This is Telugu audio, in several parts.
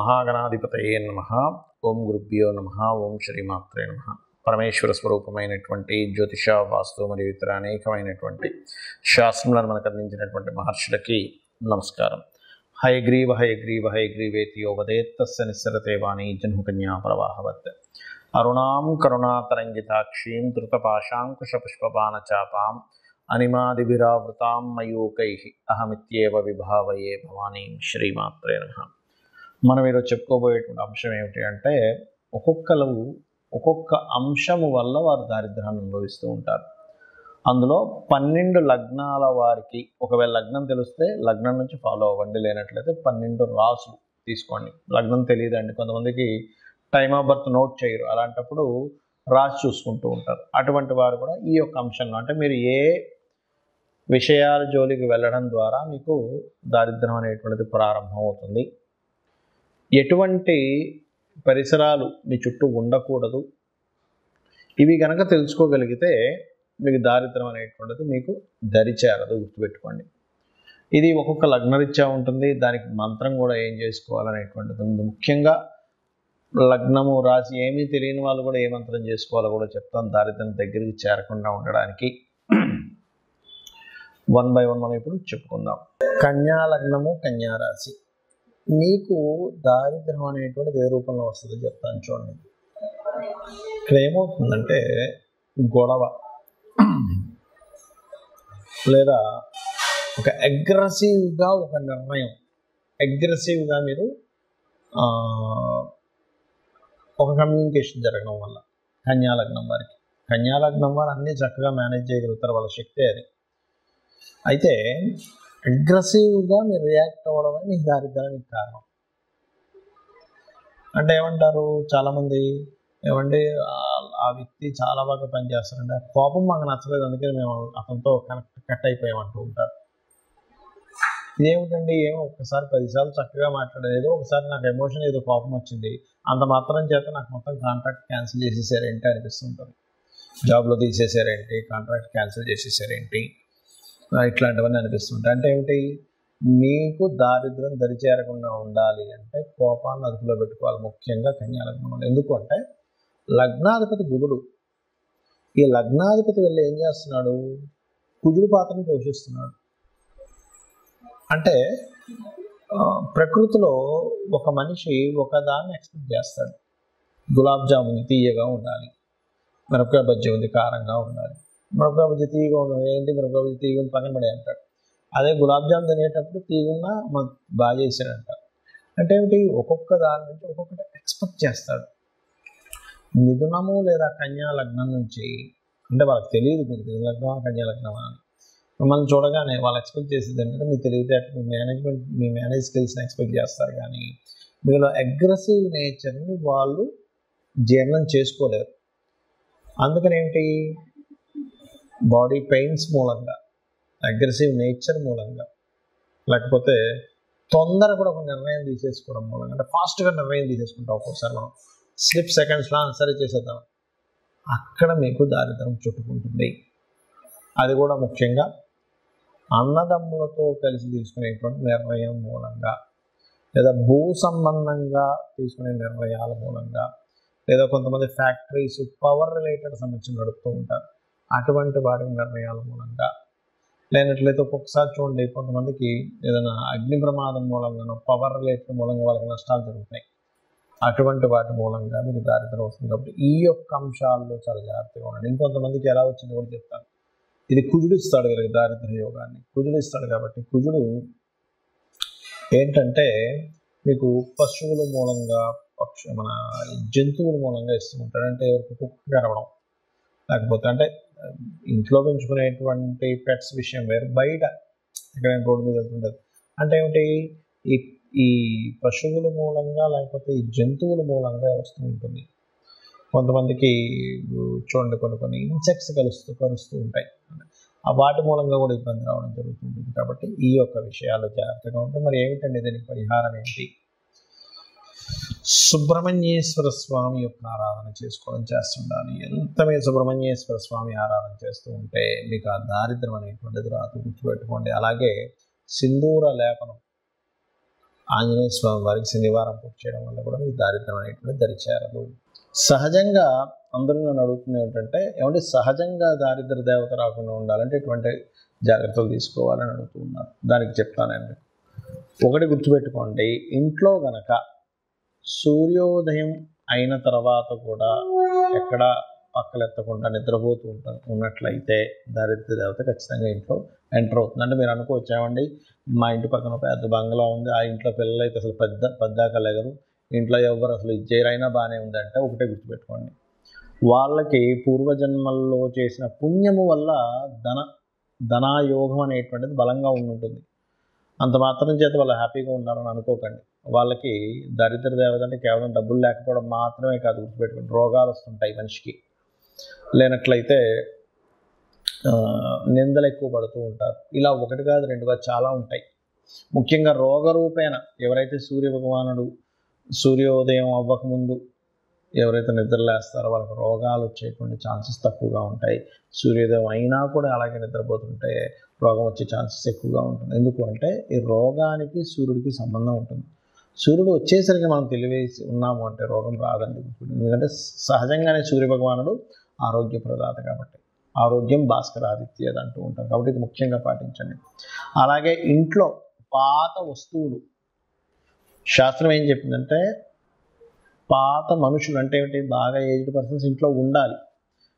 మహాగణాధిపతయే నమః. ఓం గురుభ్యో నమః. ఓం శ్రీమాత్రే నమః. పరమేశ్వర స్వరూపమైనటువంటి జ్యోతిష, వాస్తు మరియు ఇతర అనేకమైనటువంటి శాస్త్రములను మనకు అందించినటువంటి మహర్షులకి నమస్కారం. హయగ్రీవ హయగ్రీవ హయగ్రీవేతి యో వదేత్ తస్య నిస్సరతే వాణీ జన్మకన్యా ప్రవాహవత్. అరుణాం కరుణాతరంగితాక్షీం ధృతపాశాంకుశపుష్పబాణచాపాం అనిమాదిభిరావృతాం మయూకైః అహమిత్యేవ విభావయే భవానీం. శ్రీమాత్రే నమః. మనం ఈరోజు చెప్పుకోబోయేటువంటి అంశం ఏమిటి అంటే, ఒక్కొక్క అంశము వల్ల వారు దారిద్ర్యాన్ని అనుభవిస్తూ ఉంటారు. అందులో 12 లగ్నాల వారికి, ఒకవేళ లగ్నం తెలిస్తే లగ్నం నుంచి ఫాలో అవ్వండి, లేనట్లయితే 12 రాసులు తీసుకోండి. లగ్నం తెలియదండి, కొంతమందికి టైమ్ ఆఫ్ బర్త్ నోట్ చేయరు, అలాంటప్పుడు రాసి చూసుకుంటూ ఉంటారు. అటువంటి వారు కూడా ఈ యొక్క అంశంలో, అంటే మీరు ఏ విషయాల జోలికి వెళ్ళడం ద్వారా మీకు దారిద్ర్యం అనేటువంటిది ప్రారంభం అవుతుంది, ఎటువంటి పరిసరాలు మీ చుట్టూ ఉండకూడదు, ఇవి కనుక తెలుసుకోగలిగితే మీకు దారిద్ర్యం అనేటువంటిది మీకు దరిచేరదు. గుర్తుపెట్టుకోండి. ఇది ఒక్కొక్క లగ్నరీత్యా ఉంటుంది, దానికి మంత్రం కూడా ఏం చేసుకోవాలనేటువంటిది ఉంది. ముఖ్యంగా లగ్నము రాసి ఏమీ తెలియని వాళ్ళు కూడా ఏ మంత్రం చేసుకోవాలో కూడా చెప్తాను, దారిద్ర్యం దగ్గరికి చేరకుండా ఉండడానికి. 1 by 1 మనం ఇప్పుడు చెప్పుకుందాం. కన్యా లగ్నము, కన్యా రాశి. మీకు దారిద్ర్యం అనేటువంటిది ఏ రూపంలో వస్తుందో చెప్తాను చూడండి. ఇక్కడ ఏమవుతుందంటే, గొడవ లేదా ఒక అగ్రెసివ్గా ఒక నిర్ణయం, అగ్రెసివ్గా మీరు ఒక కమ్యూనికేషన్ జరగడం వల్ల కన్యాలగ్నం వారికి, కన్యాలగ్నం వారు అన్నీ చక్కగా మేనేజ్ చేయగలుగుతారు, వాళ్ళ శక్తి అది. అయితే అగ్రెసివ్గా మీరు రియాక్ట్ అవ్వడమే మీకు దారిద్ర్యానికి కారణం. అంటే ఏమంటారు చాలామంది, ఏమంటే ఆ వ్యక్తి చాలా బాగా పనిచేస్తారంటే ఆ కోపం మాకు నచ్చలేదు, అందుకే మేము అతనితో కట్ అయిపోయామంటూ ఉంటారు. ఇదేమిటండి, ఏమో ఒక్కసారి 10 సార్లు చక్కగా మాట్లాడేది, ఒకసారి నాకు ఎమోషన్ ఏదో కోపం వచ్చింది, అంత మాత్రం చేత నాకు మొత్తం కాంట్రాక్ట్ క్యాన్సిల్ చేసేసారేంటి అనిపిస్తుంటుంది. జాబ్లో తీసేసారేంటి, కాంట్రాక్ట్ క్యాన్సిల్ చేసేసారేంటి, ఇట్లాంటివన్నీ అనిపిస్తుంటాయి. అంటే ఏమిటి, మీకు దారిద్ర్యం దరిచేరకుండా ఉండాలి అంటే కోపాన్ని అదుపులో పెట్టుకోవాలి, ముఖ్యంగా కన్యాలగ్నం. ఎందుకు అంటే లగ్నాధిపతి బుధుడు, ఈ లగ్నాధిపతి వెళ్ళి ఏం చేస్తున్నాడు, కుజుడు పాత్రను పోషిస్తున్నాడు. అంటే ప్రకృతిలో ఒక మనిషి ఒకదాన్ని ఎక్స్పెక్ట్ చేస్తాడు. గులాబ్ జామున్ తీయగా ఉండాలి, మిరపకాయ బజ్జీ ఉంది కారంగా ఉండాలి. మిరపకాయ బజ్జీ తీయగా ఉంది, ఏంటి మిరపకాయ బజ్జీ తీయగా ఉంది పక్కన పడే అంటాడు. అదే గులాబ్ జామున్ తినేటప్పుడు తీయగా బాగా చేశాడు అంటారు. అంటే ఏమిటి, ఒక్కొక్క దాని నుంచి ఒక్కొక్కటి ఎక్స్పెక్ట్ చేస్తాడు. మిథునము లేదా కన్యా లగ్నం నుంచి, అంటే వాళ్ళకి తెలియదు మీరు మిథున లగ్నమా కన్యా లగ్నమా అని. మిమ్మల్ని చూడగానే వాళ్ళు ఎక్స్పెక్ట్ చేసేది ఏంటంటే మీ తెలివితేటలు, మీ మేనేజ్ స్కిల్స్ని ఎక్స్పెక్ట్ చేస్తారు. కానీ మీలో అగ్రెసివ్ నేచర్ని వాళ్ళు జీర్ణం చేసుకోలేరు. అందుకని ఏంటి, బాడీ పెయిన్స్ మూలంగా, అగ్రెసివ్ నేచర్ మూలంగా, లేకపోతే తొందర కూడా ఒక నిర్ణయం తీసేసుకోవడం మూలంగా, అంటే ఫాస్ట్గా నిర్ణయం తీసేసుకుంటాం. ఒక్కొక్కసారి మనం స్లిప్ సెకండ్స్లో ఆన్సర్ చేసేద్దాం, అక్కడ మీకు దారిద్ర్యం చుట్టుకుంటుంది. అది కూడా ముఖ్యంగా అన్నదమ్ములతో కలిసి తీసుకునేటువంటి నిర్ణయం మూలంగా, లేదా భూ సంబంధంగా తీసుకునే నిర్ణయాల మూలంగా, లేదా కొంతమంది ఫ్యాక్టరీస్ పవర్ రిలేటెడ్ సమస్యలు నడుపుతూ ఉంటారు, అటువంటి వాటి నిర్ణయాల మూలంగా, లేనట్లయితే ఒక్కొక్కసారి చూడండి కొంతమందికి ఏదైనా అగ్ని ప్రమాదం మూలంగానో పవర్ రిలేటెడ్ మూలంగా వాళ్ళకి నష్టాలు జరుగుతాయి. అటువంటి వాటి మూలంగా మీకు దారిద్ర్యం వస్తుంది. కాబట్టి ఈ యొక్క అంశాల్లో చాలా జాగ్రత్తగా ఉండండి. ఇంకొంతమందికి ఎలా వచ్చింది కూడా చెప్తాను. ఇది కుజుడు ఇస్తాడు కదా దారిద్ర్య యోగాన్ని, కుజుడు ఇస్తాడు. కాబట్టి కుజుడు ఏంటంటే మీకు పశువుల మూలంగా, మన జంతువుల మూలంగా ఇస్తూ ఉంటాడు. అంటే ఎవరికి కుక్క కరవడం, లేకపోతే అంటే ఇంట్లో పెంచుకునేటువంటి పెట్స్ విషయం వేరు, బయట ఎక్కడైనా రోడ్డు మీద వెళ్తుంటుంది. అంటే ఏమిటి, ఈ పశువుల మూలంగా లేకపోతే ఈ జంతువుల మూలంగా వస్తూ ఉంటుంది. కొంతమందికి చూడండి కొన్ని ఇన్సెక్ట్స్ కరుస్తూ ఉంటాయి, వాటి మూలంగా కూడా ఇబ్బంది రావడం జరుగుతుంది. కాబట్టి ఈ యొక్క విషయాలు జాగ్రత్తగా ఉంటుంది. మరి ఏమిటండి దీనికి పరిహారం ఏంటి, సుబ్రహ్మణ్యేశ్వర స్వామి యొక్క ఆరాధన చేస్తుండాలి. ఎంత మీరు సుబ్రహ్మణ్యేశ్వర స్వామి ఆరాధన చేస్తూ ఉంటే మీకు ఆ దారిద్ర్యం అనేటువంటిది రాదు, గుర్తుపెట్టుకోండి. అలాగే సింధూర లేపనం, ఆంజనేయ స్వామి వారికి శనివారం పూజ చేయడం వల్ల కూడా మీకు దారిద్ర్యం అనేటువంటి దరిచేరదు. సహజంగా అందరూ నన్ను అడుగుతుంది ఏంటంటే, ఏమంటే సహజంగా దారిద్ర దేవత రాకుండా ఉండాలంటే ఎటువంటి జాగ్రత్తలు తీసుకోవాలని అడుగుతూ ఉన్నారు. దానికి చెప్తానండి. ఒకటి గుర్తుపెట్టుకోండి, ఇంట్లో గనక సూర్యోదయం అయిన తర్వాత కూడా ఎక్కడ పక్కలెత్తకుండా నిద్రపోతూ ఉన్నట్లయితే దారిద్ర దేవత ఖచ్చితంగా ఇంట్లో ఎంటర్ అవుతుంది. అంటే మీరు అనుకోవచ్చు, ఏమండి మా ఇంటి పక్కన పెద్ద బంగ్లా ఉంది, ఆ ఇంట్లో పిల్లలు అయితే అసలు పెద్దాక లేగరు, ఇంట్లో ఎవరు అసలు ఇచ్చేరైనా బాగానే ఉందంటే ఒకటే గుర్తుపెట్టుకోండి, వాళ్ళకి పూర్వజన్మల్లో చేసిన పుణ్యము వల్ల ధనాయోగం అనేటువంటిది బలంగా ఉంటుంది. అంత మాత్రం చేత వాళ్ళు హ్యాపీగా ఉన్నారని అనుకోకండి. వాళ్ళకి దరిద్ర దేవత అంటే కేవలం డబ్బులు లేకపోవడం మాత్రమే కాదు, గుర్తుపెట్టుకోండి, రోగాలు వస్తుంటాయి మనిషికి. లేనట్లయితే నిందలు ఎక్కువ పడుతూ ఉంటారు. ఇలా ఒకటి కాదు రెండు కాదు చాలా ఉంటాయి. ముఖ్యంగా రోగరూపేణ ఎవరైతే సూర్య భగవానుడు సూర్యోదయం అవ్వకముందు ఎవరైతే నిద్రలేస్తారో వాళ్ళకి రోగాలు వచ్చేటువంటి ఛాన్సెస్ తక్కువగా ఉంటాయి. సూర్యోదయం అయినా కూడా అలాగే నిద్రపోతుంటే రోగం వచ్చే ఛాన్సెస్ ఎక్కువగా ఉంటుంది. ఎందుకు అంటే ఈ రోగానికి సూర్యుడికి సంబంధం ఉంటుంది. సూర్యుడు వచ్చేసరికి మనం తెలివేసి ఉన్నాము అంటే రోగం రాదండి. ఎందుకంటే సహజంగానే సూర్య భగవానుడు ఆరోగ్య ప్రదాత కాబట్టి, ఆరోగ్యం భాస్కరాదిత్యది అంటూ ఉంటారు కాబట్టి ఇది ముఖ్యంగా పాటించండి. అలాగే ఇంట్లో పాత వస్తువులు, శాస్త్రం ఏం చెప్పిందంటే పాత మనుషులు అంటే ఏమిటి, బాగా ఏజ్డ్ పర్సన్స్ ఇంట్లో ఉండాలి.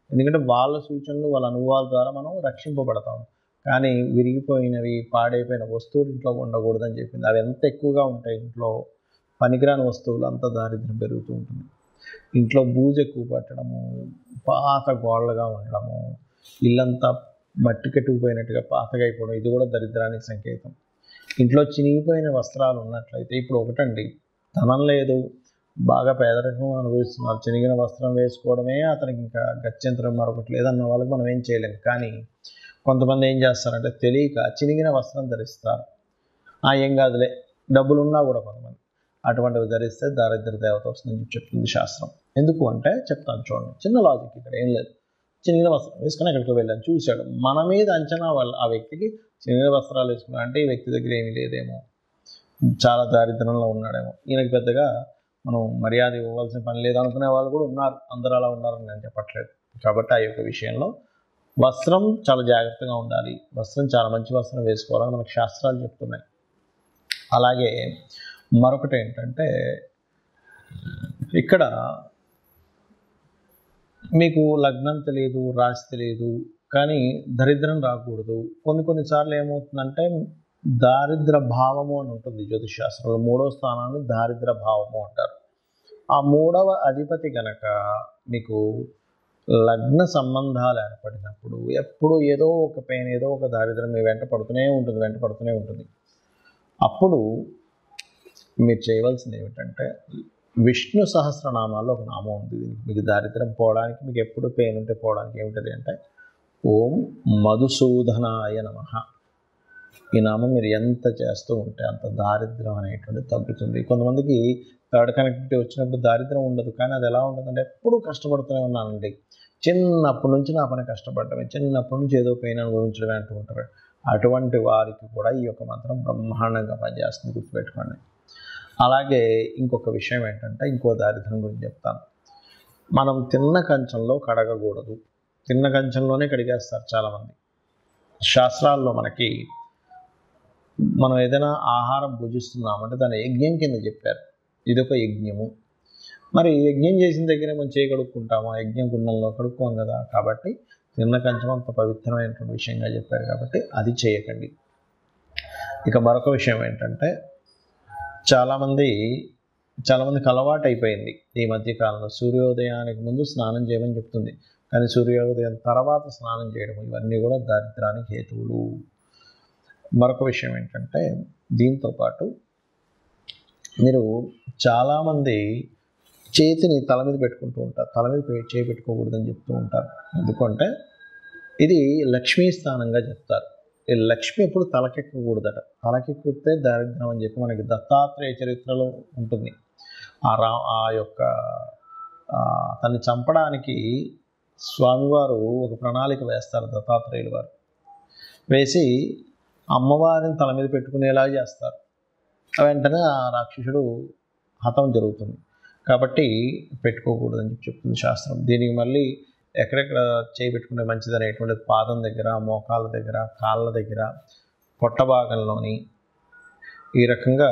ఎందుకంటే వాళ్ళ సూచనలు వాళ్ళ అనుభవాల ద్వారా మనం రక్షింపబడతాం. కానీ విరిగిపోయినవి పాడైపోయిన వస్తువులు ఇంట్లో ఉండకూడదని చెప్పింది. అవి ఎంత ఎక్కువగా ఉంటాయి ఇంట్లో, పనికిరాని వస్తువులు అంత దారిద్ర్యం పెరుగుతూ ఉంటుంది. ఇంట్లో బూజు ఎక్కువ పట్టడము, పాత గోళ్ళగా ఉండడము, ఇల్లంతా మట్టి కట్టుకుపోయినట్టుగా పాతగా అయిపోవడం, ఇది కూడా దరిద్రానికి సంకేతం. ఇంట్లో చినిగిపోయిన వస్త్రాలు ఉన్నట్లయితే, ఇప్పుడు ఒకటండి, ధనం లేదు, బాగా పేదరికం అనుభవిస్తున్నారు, చినిగిన వస్త్రం వేసుకోవడమే అతనికి ఇంకా గత్యంతరం మరొకటి లేదన్న వాళ్ళకి మనం ఏం చేయలేము. కానీ కొంతమంది ఏం చేస్తారంటే తెలియక చినిగిన వస్త్రం ధరిస్తారు. ఏం కాదులే, డబ్బులు ఉన్నా కూడా కొంతమంది అటువంటివి ధరిస్తే దారిద్ర దేవత వస్తుందని చెప్తుంది శాస్త్రం. ఎందుకు అంటే చెప్తాను చూడండి, చిన్న లాజిక్ ఇక్కడ ఏం లేదు. చినిగిన వస్త్రం వేసుకుని ఎక్కడికి వెళ్ళాను, చూశాడు, మన మీద అంచనా వాళ్ళు ఆ వ్యక్తికి చినిగిన వస్త్రాలు వేసుకున్నా అంటే ఈ వ్యక్తి దగ్గర ఏమీ లేదేమో, చాలా దారిద్రంలో ఉన్నాడేమో, ఈయనకి పెద్దగా మనం మర్యాద ఇవ్వవలసిన పని లేదు అనుకునే వాళ్ళు కూడా ఉన్నారు. అందరూ అలా ఉన్నారని నేను చెప్పట్లేదు. కాబట్టి ఆ యొక్క విషయంలో వస్త్రం చాలా జాగ్రత్తగా ఉండాలి. వస్త్రం చాలా మంచి వస్త్రం వేసుకోవాలని మనకు శాస్త్రాలు చెప్తున్నాయి. అలాగే మరొకటి ఏంటంటే, ఇక్కడ మీకు లగ్నం తెలియదు, రాశి తెలియదు, కానీ దరిద్రం రాకూడదు. కొన్నిసార్లు ఏమవుతుందంటే దారిద్ర భావము అని ఉంటుంది జ్యోతిష్ శాస్త్రంలో. 3వ స్థానాన్ని దారిద్ర భావము అంటారు. ఆ 3వ అధిపతి గనక మీకు లగ్న సంబంధాలు ఏర్పడినప్పుడు ఎప్పుడు ఏదో ఒక పెయిన్, ఏదో ఒక దారిద్రం మీ వెంట పడుతూనే ఉంటుంది. అప్పుడు మీరు చేయవలసింది ఏమిటంటే, విష్ణు సహస్రనామాల్లో ఒక నామం ఉంది. మీకు దారిద్రం పోవడానికి, మీకు ఎప్పుడు పెయిన్ ఉంటే పోవడానికి ఏమిటది అంటే ఓం మధుసూదనాయ నమః. ఈ నామం మీరు ఎంత చేస్తూ ఉంటే అంత దారిద్రం అనేటువంటి తగ్గుతుంది. కొంతమందికి థర్డ్ కనెక్టివిటీ వచ్చినప్పుడు దారిద్రం ఉండదు, కానీ అది ఎలా ఉంటుందంటే ఎప్పుడూ కష్టపడుతూనే ఉన్నానండి, చిన్నప్పటి నుంచి నా పని కష్టపడటమే, చిన్నప్పటి నుంచి ఏదో పెయిన్ అనుభవించడమే అంటూ ఉంటారు. అటువంటి వారికి కూడా ఈ యొక్క మంత్రం బ్రహ్మాండంగా పనిచేస్తుంది, గుర్తుపెట్టుకోండి. అలాగే ఇంకొక విషయం ఏంటంటే, ఇంకో దారిద్రం గురించి చెప్తాను. మనం తిన్న కంచంలో కడగకూడదు. తిన్న కంచంలోనే కడిగేస్తారు చాలామంది. శాస్త్రాల్లో మనకి మనం ఏదైనా ఆహారం భుజిస్తున్నామంటే దాన్ని యజ్ఞం కింద చెప్పారు. ఇదొక యజ్ఞము. మరి యజ్ఞం చేసిన దగ్గరే మనం చేయి కడుక్కుంటామా? యజ్ఞం కుండంలో కడుక్కోం కదా. కాబట్టి తిన్న కంచం అంత పవిత్రమైనటువంటి విషయంగా చెప్పారు కాబట్టి అది చేయకండి. ఇక మరొక విషయం ఏంటంటే, చాలామందికి అలవాటు అయిపోయింది ఈ మధ్యకాలంలో సూర్యోదయానికి ముందు స్నానం చేయమని చెప్తుంది, కానీ సూర్యోదయం తర్వాత స్నానం చేయడం, ఇవన్నీ కూడా దారిద్రానికి హేతువులు. మరొక విషయం ఏంటంటే, దీంతోపాటు మీరు చాలామంది చేతిని తల మీద పెట్టుకుంటూ ఉంటారు, తల మీద చేయి పెట్టుకోకూడదని చెప్తూ ఉంటారు. ఎందుకంటే ఇది లక్ష్మీ స్థానంగా చెప్తారు. ఈ లక్ష్మి ఎప్పుడు తలకెక్కకూడదట. తలకెక్కితే దారిద్రం అని చెప్పి మనకి దత్తాత్రేయ చరిత్రలో ఉంటుంది. ఆ యొక్క తన్ని చంపడానికి స్వామివారు ఒక ప్రణాళిక వేస్తారు. దత్తాత్రేయులు వారు వేసి అమ్మవారిని తల మీద పెట్టుకునేలా చేస్తారు. వెంటనే ఆ రాక్షసుడు హతం జరుగుతుంది. కాబట్టి పెట్టుకోకూడదని చెప్తుంది శాస్త్రం. దీనికి మళ్ళీ ఎక్కడెక్కడ చేయి పెట్టుకుంటే మంచిదనేటువంటిది పాదం దగ్గర, మోకాళ్ళ దగ్గర, కాళ్ళ దగ్గర, పొట్ట భాగంలోని, ఈ రకంగా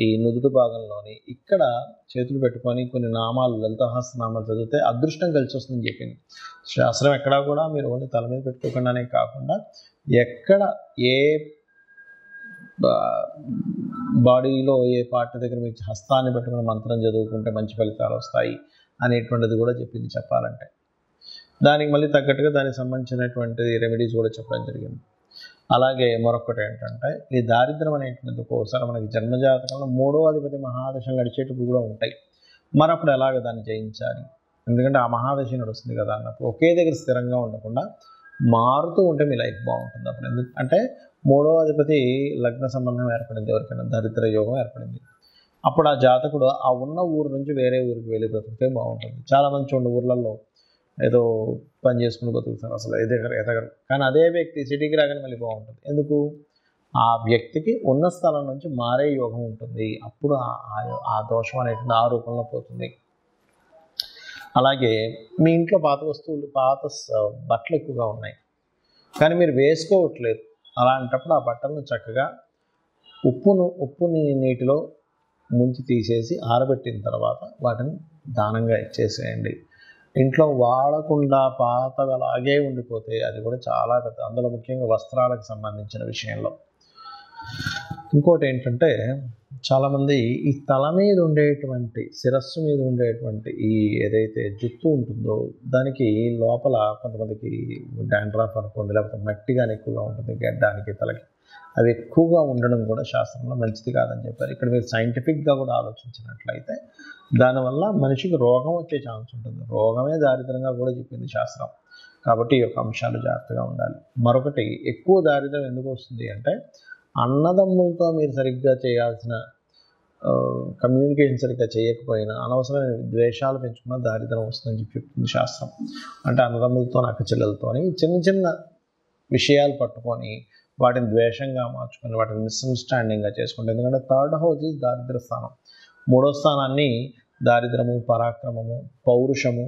ఈ నుదుటి భాగంలోని ఇక్కడ చేతులు పెట్టుకొని కొన్ని నామాలు, లలితాసహస్రనామాలు చదివితే అదృష్టం కలిసి వస్తుందని చెప్పింది శాస్త్రం. ఎక్కడా కూడా మీరు ఓన్లీ తల మీద పెట్టుకోకుండానే కాకుండా ఎక్కడ ఏ బాడీలో ఏ పార్ట్ దగ్గర మీకు హస్తాన్ని పెట్టుకుని మంత్రం చదువుకుంటే మంచి ఫలితాలు వస్తాయి అనేటువంటిది కూడా చెప్పింది చెప్పాలంటే. దానికి మళ్ళీ తగ్గట్టుగా దానికి సంబంధించినటువంటి రెమెడీస్ కూడా చెప్పడం జరిగింది. అలాగే మరొకటి ఏంటంటే ఈ దారిద్ర్యం అనేటువంటిది ఒక్కోసారి మనకి జన్మజాతకంలో 3వ అధిపతి మహాదశలు నడిచేటప్పుడు కూడా ఉంటాయి. మరి అప్పుడు ఎలాగ దాన్ని జయించాలి? ఎందుకంటే ఆ మహాదశ నడుస్తుంది కదా అన్నప్పుడు ఒకే దగ్గర స్థిరంగా ఉండకుండా మారుతూ ఉంటే మీ లైఫ్ బాగుంటుంది. అప్పుడు ఎందుకంటే 3వ అధిపతి లగ్న సంబంధం ఏర్పడింది, ఎవరికైనా దరిద్ర యోగం ఏర్పడింది. అప్పుడు ఆ జాతకుడు ఆ ఉన్న ఊరు నుంచి వేరే ఊరికి వెళ్ళి బ్రతికితే బాగుంటుంది. చాలామంది చూడండి ఊర్లలో ఏదో పని చేసుకుని బతుకుతారు, అసలు ఎదగరు. కానీ అదే వ్యక్తి సిటీకి రాగానే మళ్ళీ బాగుంటుంది. ఎందుకు? ఆ వ్యక్తికి ఉన్న స్థలం నుంచి మారే యోగం ఉంటుంది. అప్పుడు ఆ దోషం అనేటువంటి ఆ రూపంలో పోతుంది. అలాగే మీ ఇంట్లో పాత వస్తువులు, బట్టలు ఎక్కువగా ఉన్నాయి కానీ మీరు వేసుకోవట్లేదు. అలాంటప్పుడు ఆ బట్టలను చక్కగా ఉప్పుని నీటిలో ముంచి తీసేసి ఆరబెట్టిన తర్వాత వాటిని దానంగా ఇచ్చేసేయండి. ఇంట్లో వాడకుండా పాతగా అలాగే ఉండిపోతే అది కూడా చాలా పెద్ద, అందులో ముఖ్యంగా వస్త్రాలకు సంబంధించిన విషయంలో. ఇంకోటి ఏంటంటే చాలామంది ఈ తల మీద ఉండేటువంటి, శిరస్సు మీద ఉండేటువంటి ఈ ఏదైతే జుట్టు ఉంటుందో దానికి లోపల కొంతమందికి డాండ్రఫ్ అనుకోండి, లేకపోతే మట్టి కానీ ఎక్కువగా ఉంటుంది గడ్డానికి, తలకి. అవి ఎక్కువగా ఉండడం కూడా శాస్త్రంలో మంచిది కాదని చెప్పారు. ఇక్కడ మీరు సైంటిఫిక్గా కూడా ఆలోచించినట్లయితే దానివల్ల మనిషికి రోగం వచ్చే ఛాన్స్ ఉంటుంది. రోగమే దారిద్రంగా కూడా చెప్పింది శాస్త్రం. కాబట్టి ఈ యొక్క అంశాలు జాగ్రత్తగా ఉండాలి. మరొకటి, ఎక్కువ దారిద్రం ఎందుకు వస్తుంది అంటే అన్నదమ్ములతో మీరు సరిగ్గా చేయాల్సిన కమ్యూనికేషన్ సరిగ్గా చేయకపోయినా అనవసరమైన ద్వేషాలు పెంచుకున్న దారిద్రం వస్తుందని చెప్తుంది శాస్త్రం. అంటే అన్నదమ్ములతో, అక్క చెల్లెలతోని చిన్న చిన్న విషయాలు పట్టుకొని వాటిని ద్వేషంగా మార్చుకొని వాటిని మిస్అండర్స్టాండింగ్గా చేసుకుంటాం. ఎందుకంటే 3rd హౌస్ ఈజ్ దారిద్ర స్థానం. 3వ స్థానాన్ని దారిద్రము, పరాక్రమము, పౌరుషము,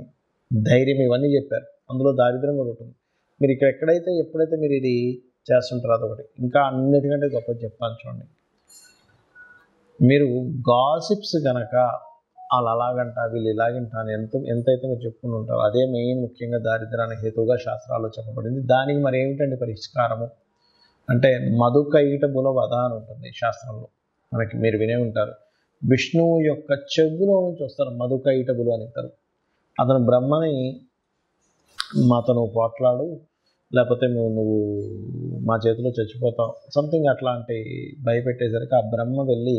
ధైర్యం ఇవన్నీ చెప్పారు. అందులో దారిద్రం కూడా ఉంటుంది. మీరు ఇక్కడ ఎప్పుడైతే మీరు ఇది చేస్తుంటారు అదొకటి. ఇంకా అన్నిటికంటే గొప్పది చెప్తాను చూడండి. మీరు గాసిప్స్ కనుక వాళ్ళు అలాగంట వీళ్ళు ఇలాగంట అని ఎంతైతే మీరు చెప్పుకుని ఉంటారో అదే మెయిన్ ముఖ్యంగా దారిద్రానికి హేతువుగా శాస్త్రాల్లో చెప్పబడింది. దానికి మరి ఏమిటండి పరిష్కారము అంటే మధుకైటబుల వధ అని ఉంటుంది శాస్త్రంలో. మనకి మీరు వినే ఉంటారు. విష్ణువు యొక్క చెవులో నుంచి వస్తారు మధుకైటబులు అని అంటారు. అతను బ్రహ్మని మాతో నువ్వు పోట్లాడు, లేకపోతే నువ్వు మా చేతిలో చచ్చిపోతావు, సంథింగ్ అట్లాంటి భయపెట్టేసరికి ఆ బ్రహ్మ వెళ్ళి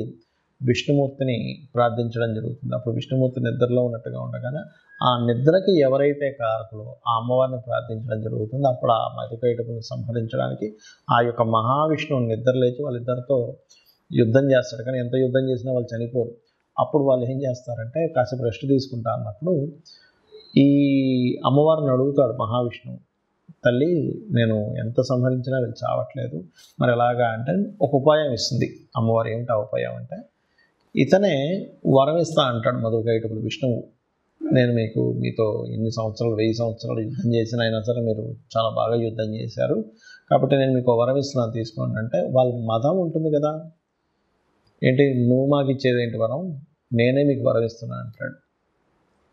విష్ణుమూర్తిని ప్రార్థించడం జరుగుతుంది. అప్పుడు విష్ణుమూర్తి నిద్రలో ఉన్నట్టుగా ఉండగానే ఆ నిద్రకి ఎవరైతే కారకులో ఆ అమ్మవారిని ప్రార్థించడం జరుగుతుంది. అప్పుడు ఆ మధుకైటపుని సంహరించడానికి ఆ యొక్క మహావిష్ణువుని నిద్ర లేచి వాళ్ళిద్దరితో యుద్ధం చేస్తాడు. కానీ ఎంత యుద్ధం చేసినా వాళ్ళు చనిపోరు. అప్పుడు వాళ్ళు ఏం చేస్తారంటే కాసేపు రెస్ట్ తీసుకుంటా అన్నప్పుడు ఈ అమ్మవారిని అడుగుతాడు మహావిష్ణువు, తల్లి నేను ఎంత సంహరించినా వీళ్ళు చావట్లేదు, మరి ఎలాగా అంటే ఒక ఉపాయం ఇస్తుంది అమ్మవారు. ఏమిటి ఆ ఉపాయం అంటే, ఇతనే వరం ఇస్తా అంటాడు మధుకైటపులు విష్ణువు. నేను మీతో ఎన్ని సంవత్సరాలు 1000 సంవత్సరాలు యుద్ధం చేసిన అయినా సరే మీరు చాలా బాగా యుద్ధం చేశారు, కాబట్టి నేను మీకు వరం ఇస్తున్నాను తీసుకోండి అంటే, వాళ్ళ మతం ఉంటుంది కదా, ఏంటి నువ్వు మాకు ఇచ్చేది ఏంటి వరం, నేనే మీకు వరం ఇస్తున్నాను అంటాడు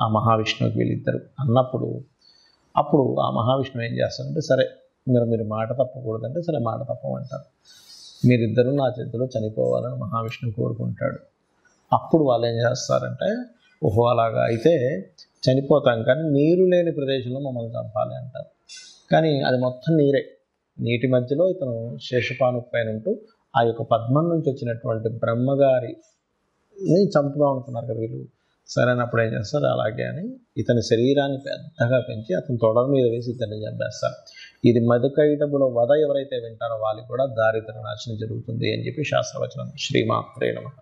ఆ మహావిష్ణువుకి వీళ్ళిద్దరు అన్నప్పుడు. అప్పుడు ఆ మహావిష్ణువు ఏం చేస్తారంటే, సరే మీరు మాట తప్పకూడదంటే సరే మాట తప్పమంటారు. మీరిద్దరూ నా చేతిలో చనిపోవాలని మహావిష్ణువు కోరుకుంటాడు. అప్పుడు వాళ్ళు ఏం చేస్తారంటే, ఓహో అలాగా అయితే చనిపోతాం కానీ నీరు లేని ప్రదేశంలో మమ్మల్ని చంపాలి అంటారు. కానీ అది మొత్తం నీరే. నీటి మధ్యలో ఇతను శేషపాను పైన ఉంటూ ఆ యొక్క పద్మం నుంచి వచ్చినటువంటి బ్రహ్మగారిని చంపుదాం అనుకున్నారు కదా వీళ్ళు. సరైనప్పుడు ఏం చేస్తారు, అలాగే అని ఇతని శరీరాన్ని పెద్దగా పెంచి అతని తొడల మీద వేసి ఇతన్ని చంపేస్తారు. ఇది మధుకైటబుల వధ ఎవరైతే వింటారో వాళ్ళకి కూడా దారిద్ర నాశనం జరుగుతుంది అని చెప్పి శాస్త్రవచనం. శ్రీమాత్రే నమః.